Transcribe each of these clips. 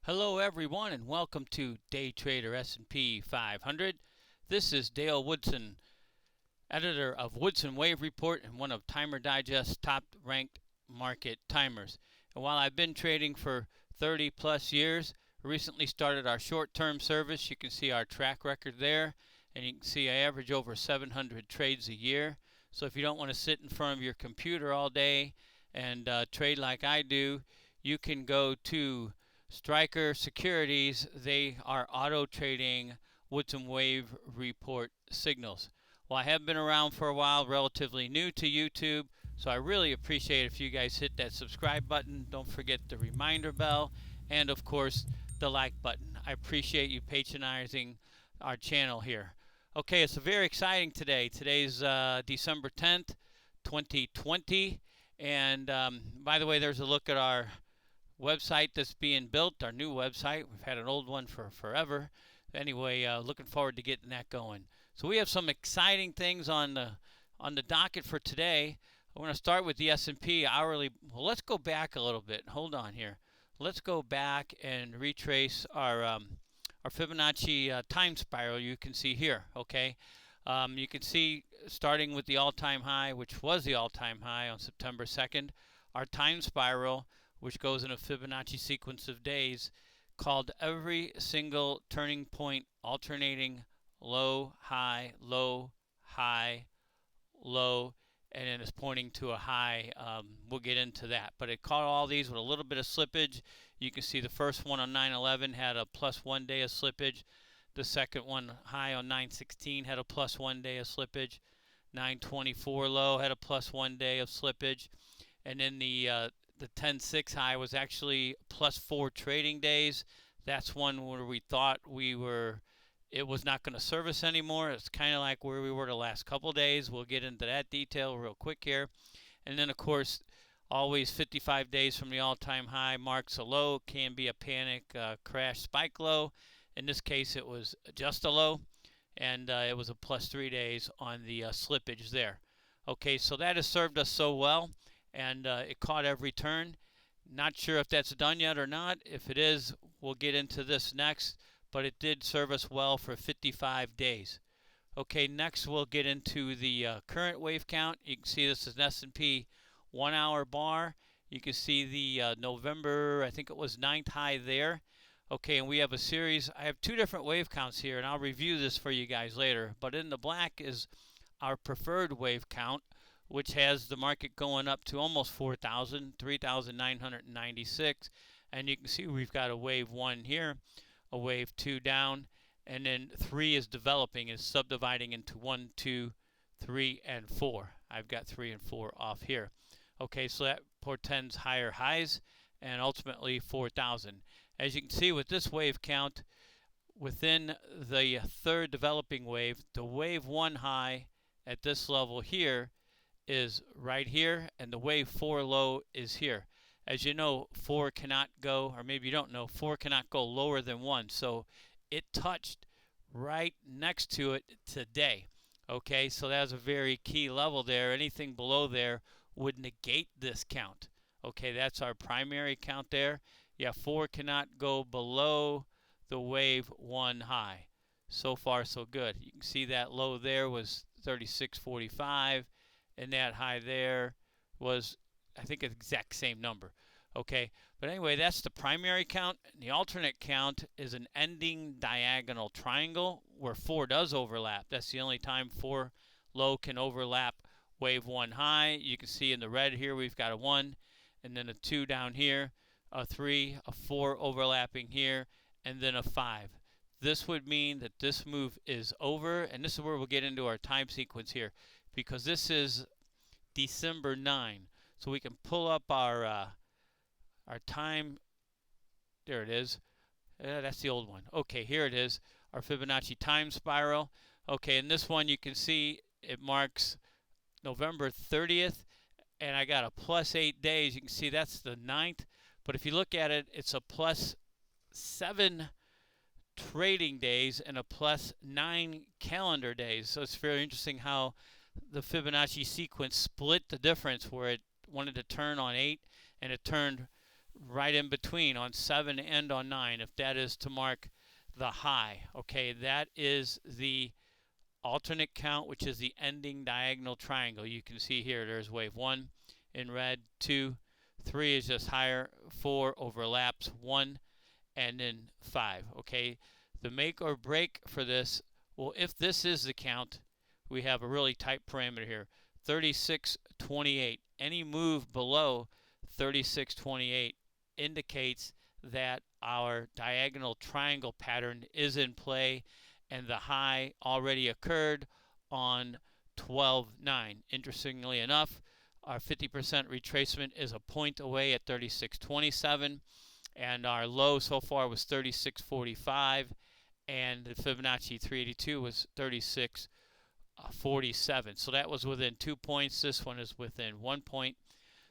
Hello everyone and welcome to Day Trader S&P 500. This is Dale Woodson, editor of Woodson Wave Report and one of Timer Digest's top ranked market timers. And while I've been trading for 30 plus years, recently started our short-term service. You can see our track record there, and you can see I average over 700 trades a year. So if you don't want to sit in front of your computer all day and trade like I do, you can go to Striker Securities. They are auto-trading Woodson Wave Report signals. Well, I have been around for a while, relatively new to YouTube, so I really appreciate if you guys hit that subscribe button. Don't forget the reminder bell, and of course, the like button. I appreciate you patronizing our channel here. Okay, it's very exciting today. Today's December 10th, 2020, and by the way, there's a look at our website that's being built, our new website. We've had an old one for forever. Anyway, looking forward to getting that going. So we have some exciting things on the docket for today. I want to start with the S&P hourly. Well, let's go back a little bit. Hold on here. Let's go back and retrace our Fibonacci time spiral. You can see here. Okay, you can see starting with the all-time high, which was the all-time high on September 2nd, our time spiral, which goes in a Fibonacci sequence of days, called every single turning point alternating low, high, low, high, low, and then it's pointing to a high. We'll get into that. But it caught all these with a little bit of slippage. You can see the first one on 9/11 had a plus 1 day of slippage. The second one high on 9/16 had a plus 1 day of slippage. 9/24 low had a plus 1 day of slippage. And then the 10/6 high was actually plus 4 trading days. That's one where we thought it was not going to service anymore. It's kind of like where we were the last couple days. We'll get into that detail real quick here. And then, of course, always 55 days from the all-time high marks a low. Can be a panic crash spike low. In this case, it was just a low, and it was a plus 3 days on the slippage there. Okay, so that has served us so well, and it caught every turn. Not sure if that's done yet or not. If it is, we'll get into this next, but it did serve us well for 55 days. Okay, next we'll get into the current wave count. You can see this is an S&P 1 hour bar. You can see the November, I think it was 9th high there. Okay, and we have a series. I have two different wave counts here, and I'll review this for you guys later. But in the black is our preferred wave count, which has the market going up to almost 4,000, 3,996. And you can see we've got a wave 1 here, a wave 2 down, and then 3 is developing, is subdividing into 1, 2, 3, and 4. I've got 3 and 4 off here. Okay, so that portends higher highs and ultimately 4,000. As you can see with this wave count, within the third developing wave, the wave 1 high at this level here is right here, and the wave 4 low is here. As you know, 4 cannot go, or maybe you don't know, 4 cannot go lower than 1. So it touched right next to it today. Okay, so that's a very key level there. Anything below there would negate this count. Okay, that's our primary count there. Yeah, 4 cannot go below the wave 1 high. So far, so good. You can see that low there was 36.45. And that high there was, I think, an exact same number. Okay, but anyway, that's the primary count. The alternate count is an ending diagonal triangle where 4 does overlap. That's the only time 4 low can overlap wave 1 high. You can see in the red here we've got a 1, and then a 2 down here, a 3, a 4 overlapping here, and then a 5. This would mean that this move is over, and this is where we'll get into our time sequence here, because this is December 9. So we can pull up our time. There it is. That's the old one. Okay, here it is, our Fibonacci time spiral. Okay, in this one you can see it marks November 30th, and I got a plus 8 days. You can see that's the 9th. But if you look at it, it's a plus 7 trading days and a plus 9 calendar days. So it's very interesting how the Fibonacci sequence split the difference, where it wanted to turn on 8 and it turned right in between on 7 and on 9, if that is to mark the high. Okay, that is the alternate count, which is the ending diagonal triangle. You can see here there's wave 1 in red, 2, 3 is just higher, 4 overlaps, 1, and then 5. Okay, the make or break for this, well, if this is the count, we have a really tight parameter here, 36.28. Any move below 36.28 indicates that our diagonal triangle pattern is in play and the high already occurred on 12.9. Interestingly enough, our 50% retracement is a point away at 36.27, and our low so far was 36.45, and the Fibonacci 382 was 36.47. So that was within 2 points. This one is within 1 point.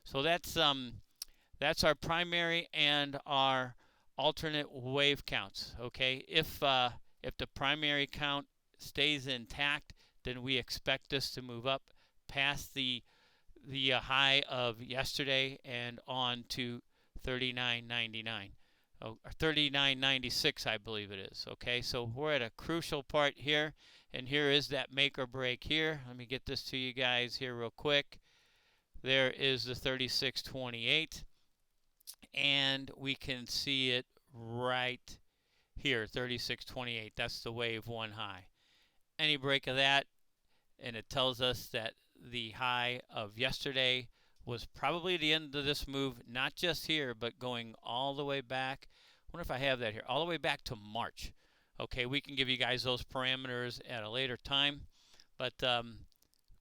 So that's our primary and our alternate wave counts. Okay, if the primary count stays intact, then we expect this to move up past the high of yesterday and on to 39.99, or 39.96, I believe it is. Okay, so we're at a crucial part here, and here is that make or break here. Let me get this to you guys here real quick. There is the 36.28, and we can see it right here, 36.28. That's the wave 1 high. Any break of that, and it tells us that the high of yesterday was probably the end of this move, not just here, but going all the way back. I wonder if I have that here, all the way back to March. Okay, we can give you guys those parameters at a later time, but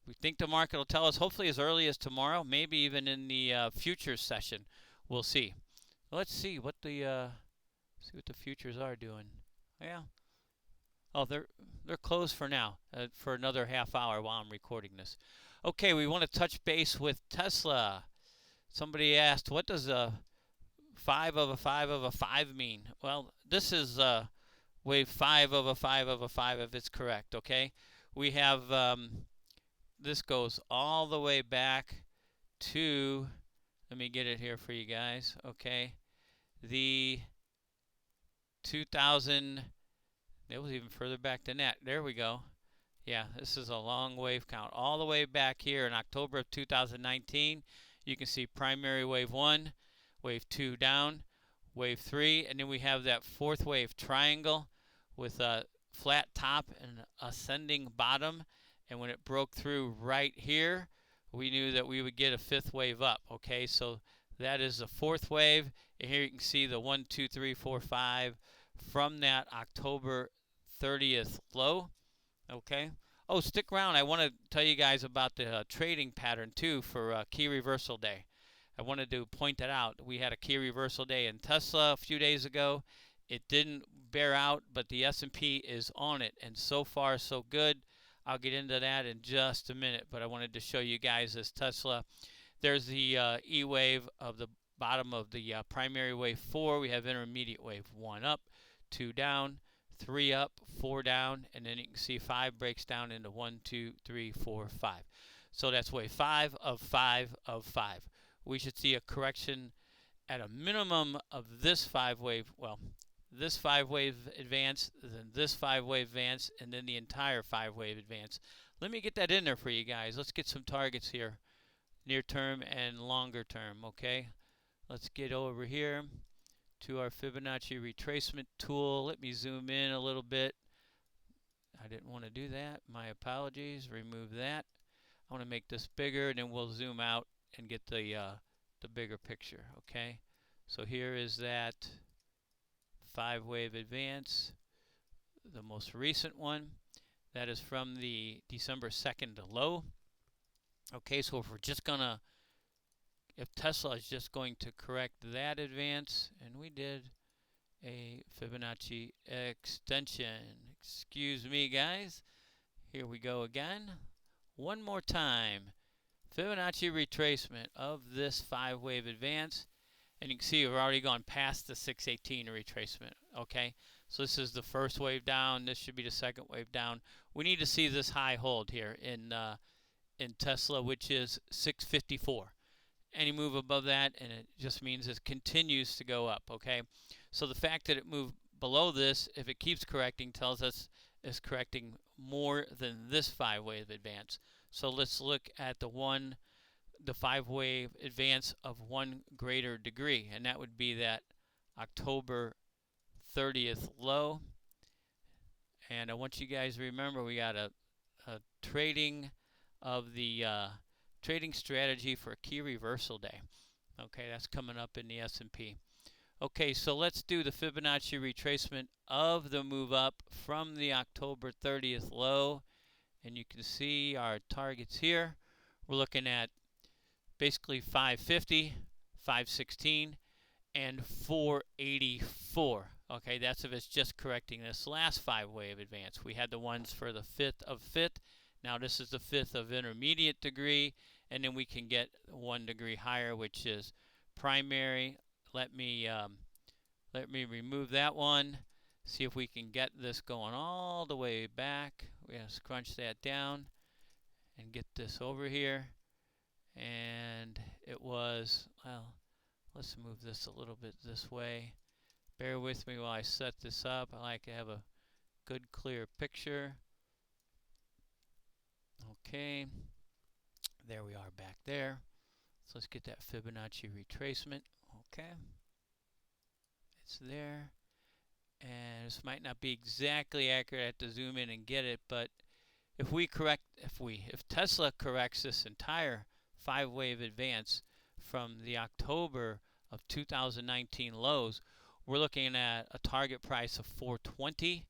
we think the market will tell us hopefully as early as tomorrow, maybe even in the futures session. We'll see. Let's see what the futures are doing. Yeah. Oh, they're closed for now, for another half hour while I'm recording this. Okay, we want to touch base with Tesla. Somebody asked, what does a 5 of a 5 of a 5 mean? Well, this is wave 5 of a 5 of a 5 if it's correct, okay? We have, this goes all the way back to, let me get it here for you guys, okay? The 2000, it was even further back than that. There we go. Yeah, this is a long wave count. All the way back here in October of 2019, you can see primary wave 1, wave 2 down, wave 3, and then we have that fourth wave triangle with a flat top and ascending bottom. And when it broke through right here, we knew that we would get a fifth wave up. Okay, so that is the fourth wave. And here you can see the 1, 2, 3, 4, 5 from that October 30th low. Okay. Oh, stick around. I want to tell you guys about the trading pattern too for key reversal day. I wanted to point that out. We had a key reversal day in Tesla a few days ago. It didn't bear out, but the S&P is on it, and so far so good. I'll get into that in just a minute, but I wanted to show you guys this Tesla. There's the E wave of the bottom of the primary wave 4. We have intermediate wave 1 up, 2 down, 3 up, 4 down, and then you can see 5 breaks down into 1, 2, 3, 4, 5. So that's wave 5 of 5 of 5. We should see a correction at a minimum of this 5 wave, well, this 5 wave advance, then this 5 wave advance, and then the entire 5 wave advance. Let me get that in there for you guys. Let's get some targets here, near term and longer term, okay? Let's get over here to our Fibonacci retracement tool. Let me zoom in a little bit. I didn't want to do that. My apologies. Remove that. I want to make this bigger, and then we'll zoom out and get the bigger picture, okay? So here is that 5 wave advance, the most recent one. That is from the December 2nd low. Okay, so if we're just gonna, if Tesla is just going to correct that advance, and we did a Fibonacci extension. Excuse me, guys. Here we go again. One more time. Fibonacci retracement of this 5 wave advance. And you can see we've already gone past the 618 retracement. Okay, so this is the first wave down. This should be the second wave down. We need to see this high hold here in Tesla, which is 654. any move above that, and it just means it continues to go up, okay? So the fact that it moved below this, if it keeps correcting, tells us it's correcting more than this 5-wave advance. So let's look at the 5-wave advance of one greater degree, and that would be that October 30th low. And I want you guys to remember we got a trading of the trading strategy for a key reversal day. Okay, that's coming up in the S&P. Okay, so let's do the Fibonacci retracement of the move up from the October 30th low. And you can see our targets here. We're looking at basically 550, 516, and 484. Okay, that's if it's just correcting this last 5-wave advance. We had the ones for the 5th of 5th. Now this is the 5th of intermediate degree, and then we can get 1 degree higher, which is primary. Let me remove that one. See if we can get this going all the way back. We're going to scrunch that down and get this over here. And it was, well, let's move this a little bit this way. Bear with me while I set this up. I like to have a good clear picture. Okay, there we are back there. So let's get that Fibonacci retracement. Okay, it's there. And this might not be exactly accurate. I have to zoom in and get it, but if Tesla corrects this entire 5-wave advance from the October of 2019 lows, we're looking at a target price of 420,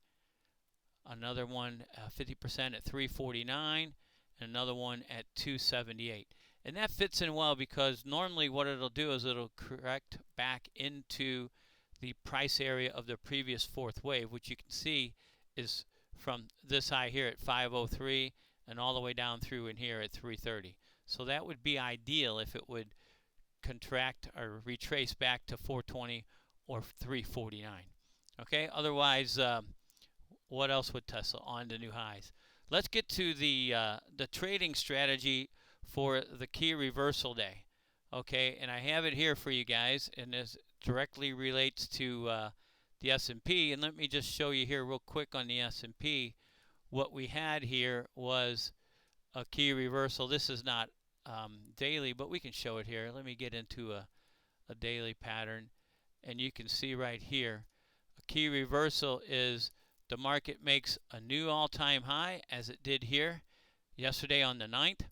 another one 50% at 349, and another one at 278. And that fits in well because normally what it'll do is it'll correct back into the price area of the previous 4th wave, which you can see is from this high here at 503 and all the way down through in here at 330. So that would be ideal if it would contract or retrace back to 420 or 349. Okay, otherwise, what else would Tesla on to new highs? Let's get to the trading strategy for the key reversal day. Okay, and I have it here for you guys, and this directly relates to the S&P. And let me just show you here real quick on the S&P. What we had here was a key reversal. This is not daily, but we can show it here. Let me get into a daily pattern, and you can see right here, a key reversal is the market makes a new all-time high, as it did here yesterday on the 9th.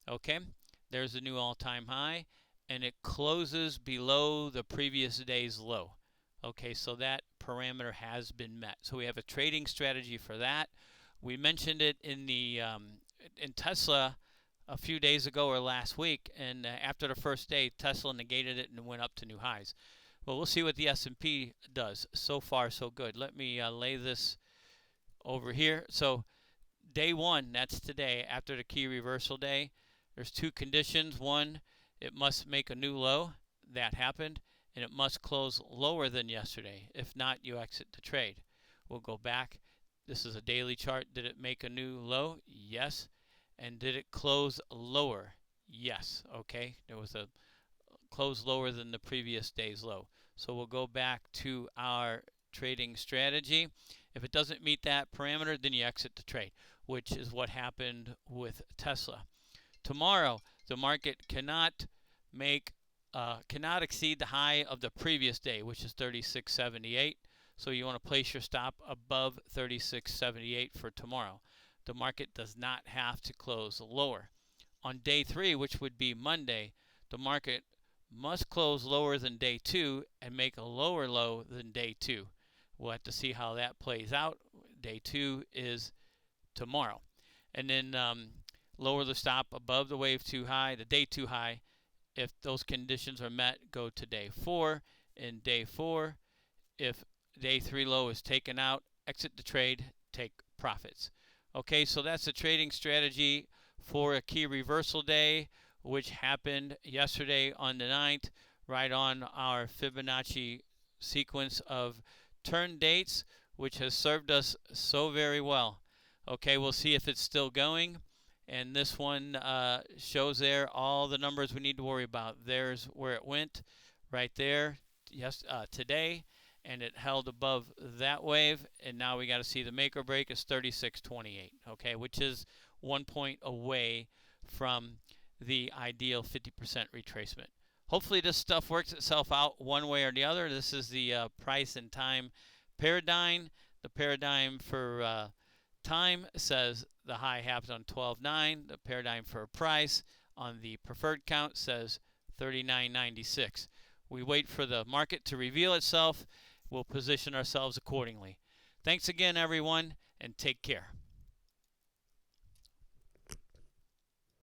Okay, there's a new all-time high, and it closes below the previous day's low. Okay, so that parameter has been met. So we have a trading strategy for that. We mentioned it in the in Tesla a few days ago or last week, and after the first day, Tesla negated it and went up to new highs. Well, we'll see what the S&P does. So far, so good. Let me lay this over here. So day 1, that's today, after the key reversal day, there's 2 conditions. One, it must make a new low. That happened. And it must close lower than yesterday. If not, you exit the trade. We'll go back. This is a daily chart. Did it make a new low? Yes. And did it close lower? Yes. Okay. There was a close lower than the previous day's low. So we'll go back to our trading strategy. If it doesn't meet that parameter, then you exit the trade, which is what happened with Tesla. Tomorrow, the market cannot exceed the high of the previous day, which is 36.78. So you want to place your stop above 36.78 for tomorrow. The market does not have to close lower. On day 3, which would be Monday, the market must close lower than day 2 and make a lower low than day 2. We'll have to see how that plays out. Day 2 is tomorrow. And then lower the stop above the wave 2 high, the day 2 high. If those conditions are met, go to day 4. In day 4, if day 3 low is taken out, exit the trade, take profits. Okay, so that's the trading strategy for a key reversal day, which happened yesterday on the 9th, right on our Fibonacci sequence of turn dates, which has served us so very well. Okay, we'll see if it's still going. And this one shows there all the numbers we need to worry about. There's where it went right there today, and it held above that wave, and now we got to see the make or break is 36.28, okay, which is 1 point away from the ideal 50% retracement. Hopefully this stuff works itself out one way or the other. This is the price and time paradigm. The paradigm for time says the high happens on 12.9. The paradigm for price on the preferred count says 39.96. We wait for the market to reveal itself. We'll position ourselves accordingly. Thanks again, everyone, and take care.